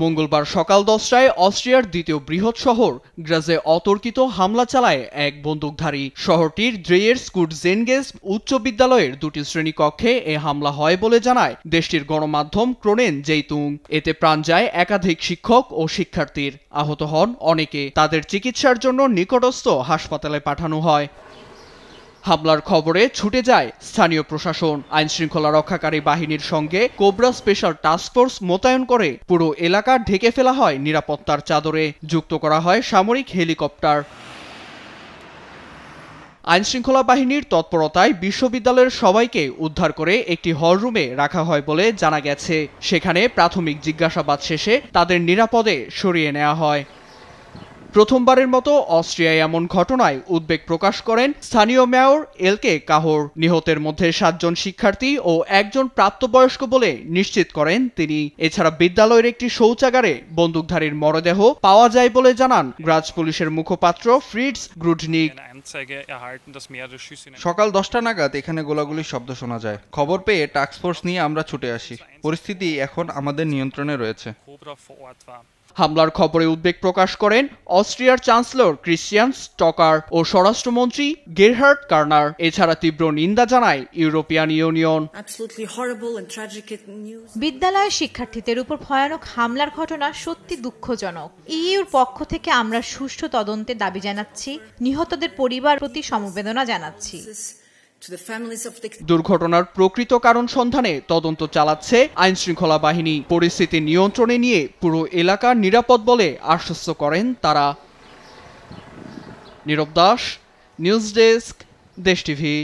মঙ্গলবার সকাল 10টায় অস্ট্রিয়ার দ্বিতীয় বৃহৎ শহর গ্রাজে অতর্কিত হামলা চালায় এক বন্দুকধারী। শহরটির দ্রেয়ের স্কুটজেনগেস উচ্চ বিদ্যালয়ের দুটি শ্রেণীকক্ষে এ হামলা হয় বলে জানায় দেশটির গণমাধ্যম ক্রোনেন জেইতুং। এতে প্রাণ যায় একাধিক শিক্ষক ও শিক্ষার্থীর, আহত হন অনেকে। তাদের চিকিৎসার জন্য নিকটস্থ হাসপাতালে পাঠানো হয়। হামলার খবরে ছুটে যায় স্থানীয় প্রশাসন। আইনশৃঙ্খলা রক্ষাকারী বাহিনীর সঙ্গে কোবরা স্পেশাল টাস্ক ফোর্স মোতায়েন করে পুরো এলাকা ঢেকে ফেলা হয় নিরাপত্তার চাদরে। যুক্ত করা হয় সামরিক হেলিকপ্টার। আইনশৃঙ্খলা বাহিনীর তৎপরতায় বিশ্ববিদ্যালয়ের সবাইকে উদ্ধার করে একটি হলরুমে রাখা হয় বলে জানা গেছে। সেখানে প্রাথমিক জিজ্ঞাসাবাদ শেষে তাদের নিরাপদে সরিয়ে নেওয়া হয়। প্রথমবারের মতো অস্ট্রিয়ায় এমন ঘটনায় উদ্বেগ প্রকাশ করেন স্থানীয় মেয়র এলকে কাহর। নিহতের মধ্যে 7 জন শিক্ষার্থী ও একজন প্রাপ্তবয়স্ক বলে নিশ্চিত করেন তিনি। এছাড়া বিদ্যালয়ের একটি শৌচাগারে বন্দুকধারীর মরদেহ পাওয়া যায় বলে জানান গ্রাজ পুলিশের মুখপাত্র ফ্রিটজ গ্রুডনিক। সকাল 10টা নাগাদ এখানে গোলাগুলির শব্দ শোনা যায়। খবর পেয়ে টাস্ক ফোর্স নিয়ে আমরা ছুটে আসি। পরিস্থিতি এখন আমাদের নিয়ন্ত্রণে রয়েছে। হামলার খবরে উদ্বেগ প্রকাশ করেন অস্ট্রিয়ার চ্যান্সেলর ক্রিশ্চিয়ান স্টকার ও স্বরাষ্ট্রমন্ত্রী গেরহার্ড কার্নার। এছাড়া তীব্র নিন্দা জানায় ইউরোপিয়ান ইউনিয়ন। বিদ্যালয়ের শিক্ষার্থীদের উপর ভয়ানক হামলার ঘটনা সত্যি দুঃখজনক। ইইউর পক্ষ থেকে আমরা সুষ্ঠু তদন্তের দাবি জানাচ্ছি, নিহতদের পরিবার প্রতি সমবেদনা জানাচ্ছি। দুর্ঘটনার প্রকৃত কারণ সন্ধানে তদন্ত চালাচ্ছে আইনশৃঙ্খলা বাহিনী। পরিস্থিতি নিয়ন্ত্রণে নিয়ে পুরো এলাকা নিরাপদ বলে আশ্বস্ত করেন তারা। নীরব দাস, নিউজ ডেস্ক, দেশ টিভি।